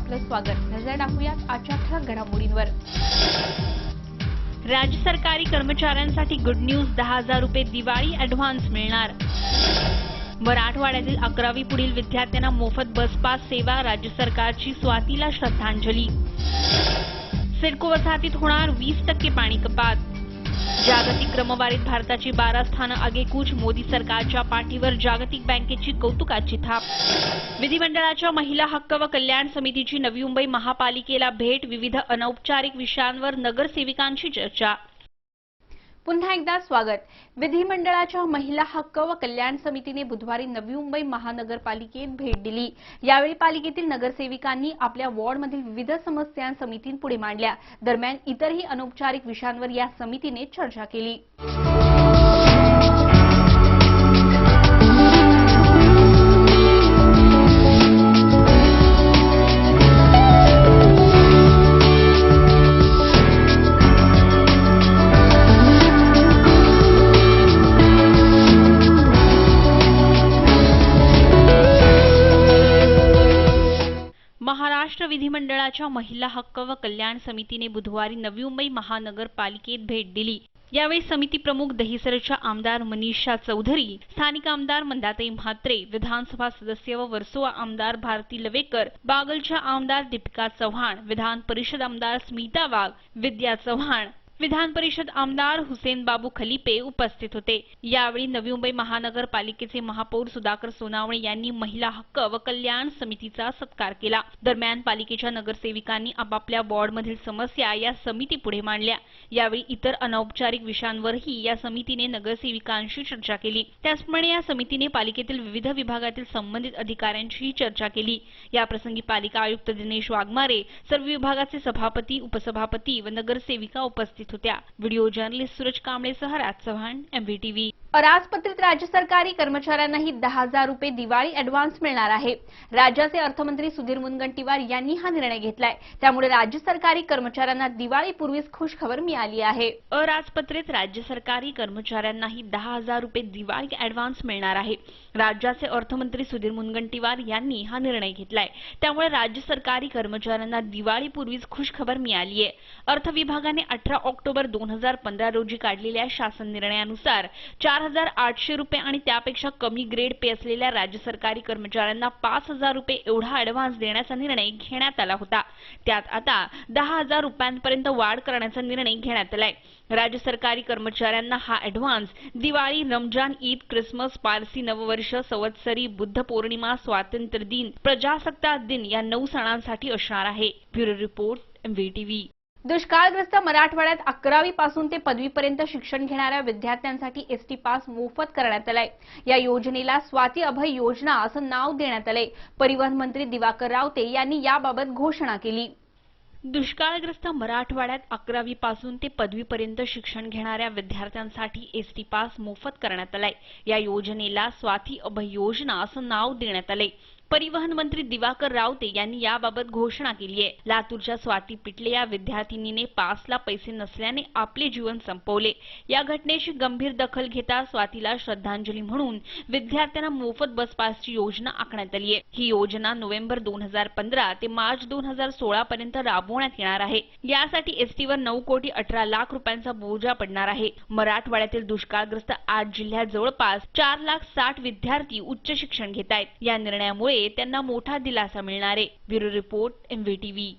आपलं स्वागत. नजर टाकूयात आजच्या ठळक घडामोडींवर. राज्य सरकारी कर्मचाऱ्यांसाठी गुड न्यूज. 10,000 रुपये दिवाळी ॲडव्हान्स मिळणार. मराठवाड्यातील 11वी पुढील विद्यार्थ्यांना मोफत बस पास सेवा. राज्य सरकारची स्वातीला श्रद्धांजली. सिडको वसाहतीत होणार 20% पाणी कपात. जागतिक क्रमवारीत भारताची 12 स्थानं आगेकूच. मोदी सरकारच्या पाठीवर जागतिक बँकेची कौतुकाची थाप. विधिमंडळाच्या महिला हक्क व कल्याण समितीची नवी मुंबई महापालिकेला भेट. विविध अनौपचारिक विषयांवर नगरसेविकांची चर्चा. पुन्हा एकदा स्वागत. विधिमंडळाच्या महिला हक्क व कल्याण समितीने बुधवारी नवी मुंबई महानगरपालिकेत भेट दिली. यावेळी पालिकेतील नगरसेविकांनी आपल्या वॉर्डमधील विविध समस्या समितीपुढे मांडल्या. दरम्यान इतरही अनौपचारिक विषयांवर या समितीने चर्चा केली. महाराष्ट्र विधिमंडळाच्या महिला हक्क व कल्याण समितीने बुधवारी नवी मुंबई महानगरपालिकेत भेट दिली. यावेळी समिती प्रमुख दहिसरच्या आमदार मनीषा चौधरी, स्थानिक आमदार मंदाताई म्हात्रे, विधानसभा सदस्य व वर्सोवा आमदार भारती लवेकर, बागलच्या आमदार दीपिका चव्हाण, विधान परिषद आमदार स्मिता वाघ, विद्या चव्हाण, विधान परिषद आमदार हुसेन बाबू खलिपे उपस्थित होते. यावेळी नवी मुंबई महानगरपालिकेचे महापौर सुधाकर सोनावणे यांनी महिला हक्क व कल्याण समितीचा सत्कार केला. दरम्यान पालिकेच्या नगरसेविकांनी आपापल्या वॉर्डमधील समस्या या समितीपुढे मांडल्या. यावेळी इतर अनौपचारिक विषयांवरही या समितीने नगरसेविकांशी चर्चा केली. त्याचप्रमाणे या समितीने पालिकेतील विविध विभागातील संबंधित अधिकाऱ्यांशी चर्चा केली. याप्रसंगी पालिका आयुक्त दिनेश वाघमारे, सर्व विभागाचे सभापती, उपसभापती व नगरसेविका उपस्थित होत्या. व्हिडिओ जर्नलिस्ट सूरज कांबळेसह राज चव्हाण, MVTV. अराजपत्रित राज्य सरकारी कर्मचाऱ्यांनाही 10,000 रुपये दिवाळी ॲडव्हान्स मिळणार आहे. राज्याचे अर्थमंत्री सुधीर मुनगंटीवार यांनी हा निर्णय घेतलाय. त्यामुळे राज्य सरकारी कर्मचाऱ्यांना दिवाळीपूर्वीच खुशखबर मिळाली आहे. अराजपत्रित राज्य सरकारी कर्मचाऱ्यांनाही 10,000 रुपये दिवाळी ॲडव्हान्स मिळणार आहे. राज्याचे अर्थमंत्री सुधीर मुनगंटीवार यांनी हा निर्णय घेतलाय. त्यामुळे राज्य सरकारी कर्मचाऱ्यांना दिवाळीपूर्वीच खुशखबर मिळाली आहे. अर्थ विभागाने 18 ऑक्टोबर 2015 रोजी काढलेल्या शासन निर्णयानुसार 4,800 रुपये आणि त्यापेक्षा कमी ग्रेड पे असलेल्या राज्य सरकारी कर्मचाऱ्यांना 5,000 रुपये एवढा ॲडव्हान्स देण्याचा निर्णय घेण्यात आला होता. त्यात आता 10,000 रुपयांपर्यंत वाढ करण्याचा निर्णय घेण्यात आलाय. राज्य सरकारी कर्मचाऱ्यांना हा ॲडव्हान्स दिवाळी, रमजान, ईद, ख्रिसमस, पारसी नववर्ष, संवत्सरी, बुद्ध पौर्णिमा, स्वातंत्र्य दिन, प्रजासत्ताक दिन या 9 सणांसाठी असणार आहे. Bureau report, MVTV. दुष्काळग्रस्त मराठवाड्यात 11वी पासून ते पदवीपर्यंत शिक्षण घेणाऱ्या विद्यार्थ्यांसाठी एसटी पास मोफत करण्यात आलाय. या योजनेला स्वाती अभय योजना असं नाव देण्यात आलंय. परिवहन मंत्री दिवाकर रावते यांनी याबाबत घोषणा केली. दुष्काळग्रस्त मराठवाड्यात 11वी पासून ते पदवीपर्यंत शिक्षण घेणाऱ्या विद्यार्थ्यांसाठी एसटी पास मोफत करण्यात आलाय. या योजनेला स्वाती अभय योजना असं नाव देण्यात आलंय. परिवहन मंत्री दिवाकर रावते यांनी याबाबत घोषणा केली आहे. लातूरच्या स्वाती पिटले या विद्यार्थिनीने पासला पैसे नसल्याने आपले जीवन संपवले. या घटनेची गंभीर दखल घेता स्वातीला श्रद्धांजली म्हणून विद्यार्थ्यांना मोफत बस पासची योजना आखण्यात आली आहे. ही योजना नोव्हेंबर 2015 ते मार्च 2016 पर्यंत राबवण्यात येणार आहे. यासाठी एसटीवर 9,18,00,000 रुपयांचा बोजा पडणार आहे. मराठवाड्यातील दुष्काळग्रस्त 8 जिल्ह्यात जवळपास 4,60,000 विद्यार्थी उच्च शिक्षण घेत आहेत. या निर्णयामुळे त्यांना मोठा दिलासा मिळणार आहे. Bureau report, MVTV.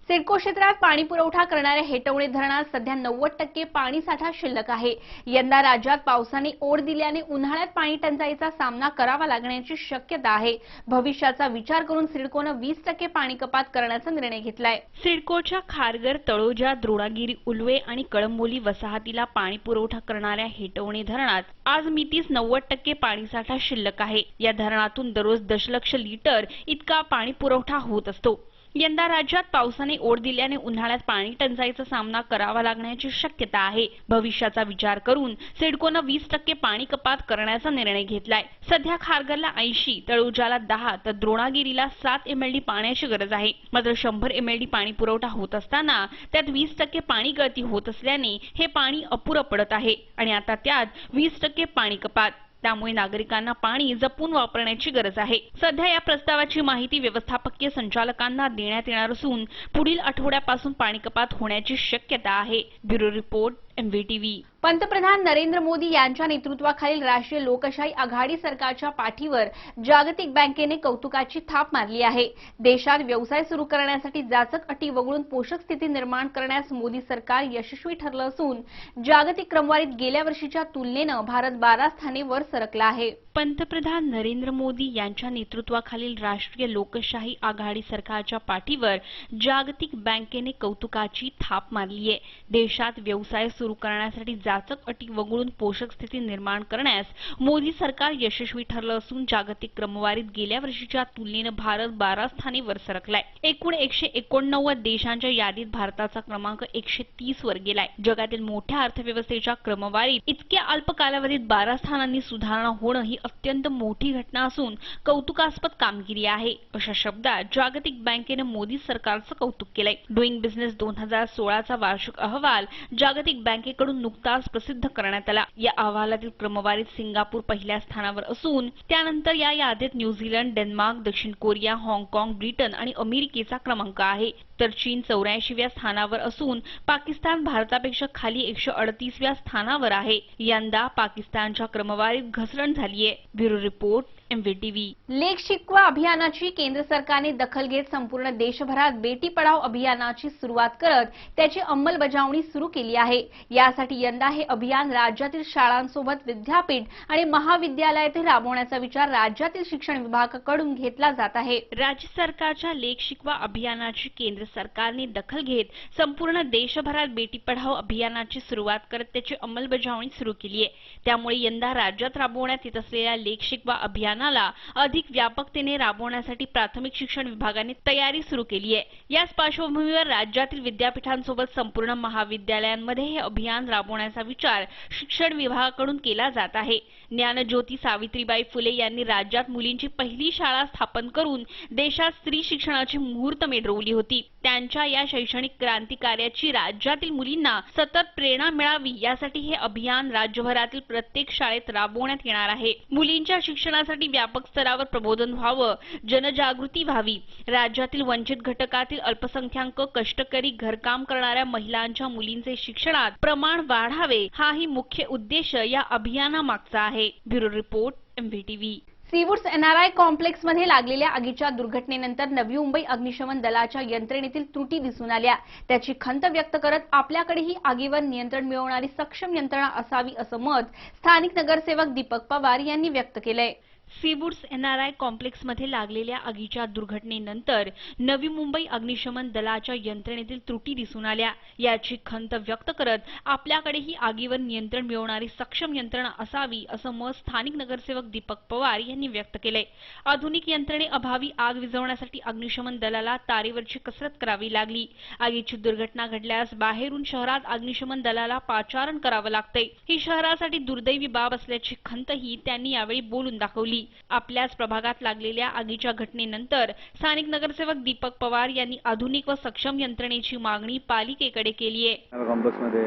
सिडको क्षेत्रात पाणी पुरवठा करणाऱ्या हेटवणे धरणात सध्या 90% पाणी साठा शिल्लक आहे. यंदा राज्यात पावसाने ओढ दिल्याने उन्हाळ्यात पाणी टंचाईचा सामना करावा लागण्याची शक्यता आहे. भविष्याचा विचार करून सिडकोनं 20% पाणी कपात करण्याचा निर्णय घेतलाय. सिडकोच्या खारघर, तळोजा, द्रोणागिरी, उलवे आणि कळंबोली वसाहतीला पाणी पुरवठा करणाऱ्या हेटवणे धरणात आज मितीस 90% पाणीसाठा शिल्लक आहे. या धरणातून दररोज दशलक्ष लिटर इतका पाणी पुरवठा होत असतो. यंदा राज्यात पावसाने ओढ दिल्याने उन्हाळ्यात पाणी टंचाईचा सामना करावा लागण्याची शक्यता आहे. भविष्याचा विचार करून सिडकोनं 20% पाणी कपात करण्याचा निर्णय घेतलाय. सध्या खारघरला 80, तळोजाला 10 तर द्रोणागिरीला 7 MLD पाण्याची गरज आहे. मात्र 100 MLD पाणी पुरवठा होत असताना त्यात 20% पाणी गळती होत असल्याने हे पाणी अपुरं पडत आहे आणि आता त्यात 20% पाणी कपात. त्यामुळे नागरिकांना पाणी जपून वापरण्याची गरज आहे। सध्या या प्रस्तावाची माहिती व्यवस्थापकीय संचालकांना देण्यात येणार असून पुढील आठवड्यापासून पाणी कपात होण्याची शक्यता आहे। Bureau report MVTV। पंतप्रधान नरेंद्र मोदी यांच्या नेतृत्वाखालील राष्ट्रीय लोकशाही आघाडी सरकारच्या पाठीवर जागतिक बँकेने कौतुकाची थाप मारली आहे। देशात व्यवसाय सुरू करण्यासाठी जाचक अटी वगळून पोषक स्थिती निर्माण करण्यास मोदी सरकार यशस्वी ठरलं असून जागतिक क्रमवारीत गेल्या वर्षीच्या तुलनेनं भारत 12 स्थाने वर सरकला आहे। पंतप्रधान नरेंद्र मोदी यांच्या नेतृत्वाखालील राष्ट्रीय लोकशाही आघाडी सरकारच्या पाठीवर जागतिक बँकेने कौतुकाची थाप मारली आहे। देशात व्यवसाय सुरू करण्यासाठी जाचक अटी वगळून पोषक स्थिती निर्माण करण्यास मोदी सरकार यशस्वी ठरलं असून जागतिक क्रमवारीत गेल्या वर्षीच्या तुलनेनं भारत 12 स्थाने वर सरकलाय। एकूण 189 देशांच्या यादीत भारताचा क्रमांक 130 वर गेलाय। जगातील मोठ्या अर्थव्यवस्थेच्या क्रमवारीत इतक्या अल्प कालावधीत 12 स्थानांनी सुधारणा होणं ही अत्यंत मोठी घटना असून कौतुकास्पद कामगिरी आहे, अशा शब्दात जागतिक बँकेने मोदी सरकारचं कौतुक केलंय। डुईंग बिझनेस 2016 चा वार्षिक अहवाल जागतिक बँकेकडून नुकताच प्रसिद्ध करण्यात आला। या अहवालातील क्रमवारीत सिंगापूर पहिल्या स्थानावर असून त्यानंतर या यादीत न्यूझीलंड, डेन्मार्क, दक्षिण कोरिया, हाँगकाँग, ब्रिटन आणि अमेरिकेचा क्रमांक आहे, तर चीन 84व्या स्थानावर असून पाकिस्तान भारतापेक्षा खाली 138व्या स्थानावर आहे। यंदा पाकिस्तानच्या क्रमवारीत घसरण झालीय। Bureau report MVTV। लेख शिकवा अभियानाची केंद्र सरकारने दखल घेत संपूर्ण देशभरात बेटी पढाओ अभियानाची सुरुवात करत त्याची अंमलबजावणी सुरू केली आहे। यासाठी यंदा हे अभियान राज्यातील शाळांसोबत विद्यापीठ आणि महाविद्यालयातील राबवण्याचा विचार राज्यातील शिक्षण विभागाकडून घेतला जात आहे। राज्य सरकारच्या लेख शिकवा अभियानाची केंद्र सरकारने दखल घेत संपूर्ण देशभरात बेटी पढाओ अभियानाची सुरुवात करत त्याची अंमलबजावणी सुरू केली आहे। त्यामुळे यंदा राज्यात राबवण्यात येत असलेल्या लेख शिकवा अभियानाला अधिक व्यापकतेने राबवण्यासाठी प्राथमिक शिक्षण विभागाने तयारी सुरू केली आहे। याच पार्श्वभूमीवर राज्यातील विद्यापीठांसोबत संपूर्ण महाविद्यालयांमध्ये हे अभियान राबवण्याचा विचार शिक्षण विभागाकडून केला जात आहे। ज्ञानज्योती सावित्रीबाई फुले यांनी राज्यात मुलींची पहिली शाळा स्थापन करून देशात स्त्री शिक्षणाची मुहूर्तमेढ रोवली होती। त्यांच्या या शैक्षणिक क्रांती कार्याची राज्यातील मुलींना सतत प्रेरणा मिळावी यासाठी हे अभियान राज्यभरातील प्रत्येक शाळेत राबवण्यात येणार आहे। मुलींच्या शिक्षणासाठी व्यापक स्तरावर प्रबोधन व्हावं, जनजागृती व्हावी, राज्यातील वंचित घटकातील अल्पसंख्याक, कष्टकरी, घरकाम करणाऱ्या महिलांच्या मुलींचे शिक्षणात प्रमाण वाढावे, हाही मुख्य उद्देश या अभियानामागचा आहे। Bureau report MVTV। सीवूड्स NRI कॉम्प्लेक्समध्ये लागलेल्या आगीच्या दुर्घटनेनंतर नवी मुंबई अग्निशमन दलाच्या यंत्रणेतील त्रुटी दिसून आल्या। त्याची खंत व्यक्त करत आपल्याकडेही आगीवर नियंत्रण मिळवणारी सक्षम यंत्रणा असावी असं मत स्थानिक नगरसेवक दीपक पवार यांनी व्यक्त केलंय। सीवूड्स NRI कॉम्प्लेक्समध्ये लागलेल्या आगीच्या दुर्घटनेनंतर नवी मुंबई अग्निशमन दलाच्या यंत्रणेतील त्रुटी दिसून आल्या। याची खंत व्यक्त करत आपल्याकडेही आगीवर नियंत्रण मिळवणारी सक्षम यंत्रणा असावी असं मत स्थानिक नगरसेवक दीपक पवार यांनी व्यक्त केलंय। आधुनिक यंत्रणेअभावी आग विझवण्यासाठी अग्निशमन दलाला तारेवरची कसरत करावी लागली। आगीची दुर्घटना घडल्यास बाहेरून शहरात अग्निशमन दलाला पाचारण करावं लागतंय। ही शहरासाठी दुर्दैवी बाब असल्याची खंतही त्यांनी यावेळी बोलून दाखवली। आपल्याच प्रभागात लागलेल्या आगीच्या घटनेनंतर स्थानिक नगरसेवक दीपक पवार यांनी आधुनिक व सक्षम यंत्रणेची मागणी पालिकेकडे केली आहे। कॉम्प्लेक्समध्ये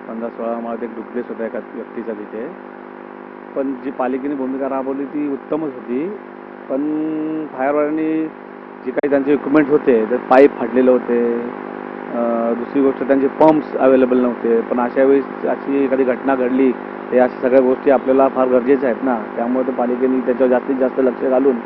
15-16 माळात एक डुप्लेक्स होता एका व्यक्तीचा तिथे, पण जी पालिकेने भूमिका राबवली ती उत्तमच होती। पण फायरवाल्यांनी जे काही त्यांचे इक्विपमेंट होते तर पाईप फाटलेले होते, दुसरी गोष्ट त्यांचे पंप्स अवेलेबल नव्हते। पण अशा वेळेस अशी एखादी घटना घडली तर अशा सगळ्या गोष्टी आपल्याला फार गरजेच्या आहेत ना, त्यामुळे पालिकेने त्याच्यावर जास्तीत जास्त लक्ष घालून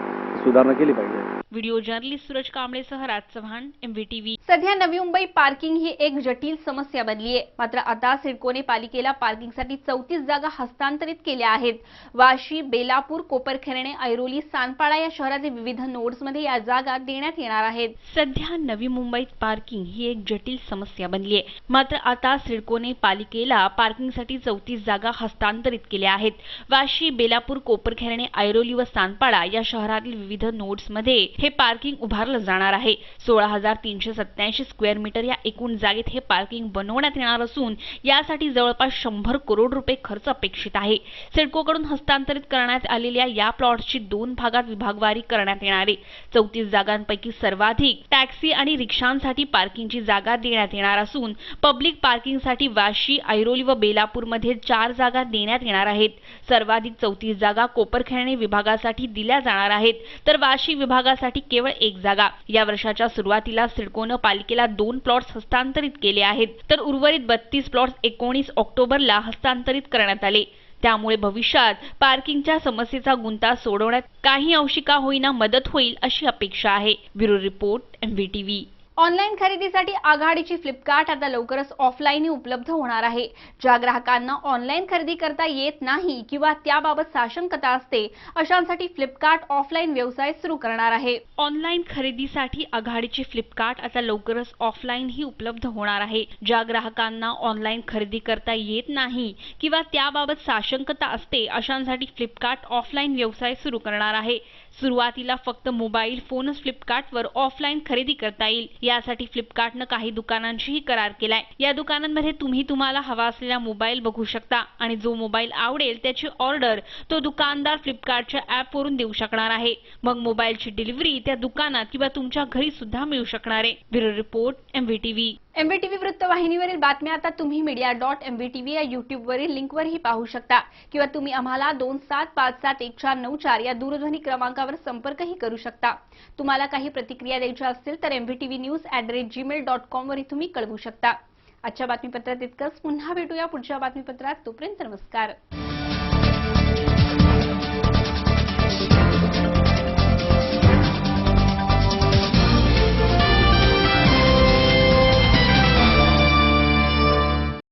सुधारणा केली पाहिजे। व्हिडिओ जर्नलिस्ट सूरज कांबळेसह राज चव्हाण, MVTV। सध्या नवी मुंबई पार्किंग ही एक जटिल समस्या बनली आहे। मात्र आता सिडकोने पालिकेला पार्किंगसाठी 34 जागा हस्तांतरित केल्या आहेत। वाशी, बेलापूर, कोपरखैरणे, ऐरोली, सानपाडा या शहरातील विविध नोड्समध्ये या जागा देण्यात येणार आहेत। सध्या नवी मुंबईत पार्किंग ही एक जटिल समस्या बनली आहे। मात्र आता सिडकोने पालिकेला पार्किंगसाठी 34 जागा हस्तांतरित केल्या आहेत। वाशी, बेलापूर, कोपरखैरणे, ऐरोली व सानपाडा या शहरातील विविध नोड्समध्ये हे पार्किंग उभारलं जाणार आहे. 16,387 स्क्वेअर मीटर या एकूण जागेत हे पार्किंग बनवण्यात येणार असून यासाठी जवळपास 100 करोड रुपये खर्च अपेक्षित आहे. सिडकोकडून हस्तांतरित करण्यात आलेल्या या प्लॉट्सची 2 भागात विभागवारी करण्यात येणार आहे. 34 जागांपैकी सर्वाधिक टॅक्सी आणि रिक्षांसाठी पार्किंगची जागा देण्यात येणार असून पब्लिक पार्किंगसाठी वाशी, ऐरोली व बेलापूरमध्ये 4 जागा देण्यात येणार आहेत. सर्वाधिक 34 जागा कोपरखैरणे विभागासाठी दिल्या जाणार आहेत, तर वाशी विभागासाठी केवळ 1 जागा. या वर्षाच्या सुरुवातीला सिडकोनं पालिकेला 2 प्लॉट्स हस्तांतरित केले आहेत, तर उर्वरित 32 प्लॉट्स 19 ऑक्टोबरला हस्तांतरित करण्यात आले. त्यामुळे भविष्यात पार्किंगच्या समस्येचा गुंता सोडवण्यात काही अंशी का होईना मदत होईल अशी अपेक्षा आहे. Bureau report, MVTV. ऑनलाईन खरेदीसाठी आघाडीची फ्लिपकार्ट आता लवकरच ऑफलाईनही उपलब्ध होणार आहे. ज्या ग्राहकांना ऑनलाईन खरेदी करता येत नाही किंवा त्याबाबत साशंकता असते अशांसाठी फ्लिपकार्ट ऑफलाईन व्यवसाय सुरू करणार आहे. ऑनलाईन खरेदीसाठी आघाडीची फ्लिपकार्ट आता लवकरच ऑफलाईनही उपलब्ध होणार आहे. ज्या ग्राहकांना ऑनलाईन खरेदी करता येत नाही किंवा त्याबाबत साशंकता असते अशांसाठी फ्लिपकार्ट ऑफलाईन व्यवसाय सुरू करणार आहे. सुरुवातीला फक्त मोबाईल फोनच फ्लिपकार्टवर ऑफलाईन खरेदी करता येईल. यासाठी फ्लिपकार्टनं काही दुकानांशीही करार केलाय. या दुकानांमध्ये तुम्हाला हवा असलेला मोबाईल बघू शकता आणि जो मोबाईल आवडेल त्याची ऑर्डर तो दुकानदार फ्लिपकार्टच्या ॲपवरून देऊ शकणार आहे. मग मोबाईलची डिलिव्हरी त्या दुकानात किंवा तुमच्या घरी सुद्धा मिळू शकणार आहे. Bureau report, MVTV. MVTV वृत्तवाहिनीवरील बातम्या आता तुम्ही media.mvtv या युट्यूबवरील लिंकवरही पाहू शकता किंवा तुम्ही आम्हाला 27571494 या दूरध्वनी क्रमांकावर संपर्कही करू शकता. तुम्हाला काही प्रतिक्रिया द्यायच्या असतील तर mvtvnews@gmail.com वरही तुम्ही कळवू शकता. आजच्या बातमीपत्रात इतकंच. पुन्हा भेटूया पुढच्या बातमीपत्रात. तोपर्यंत नमस्कार.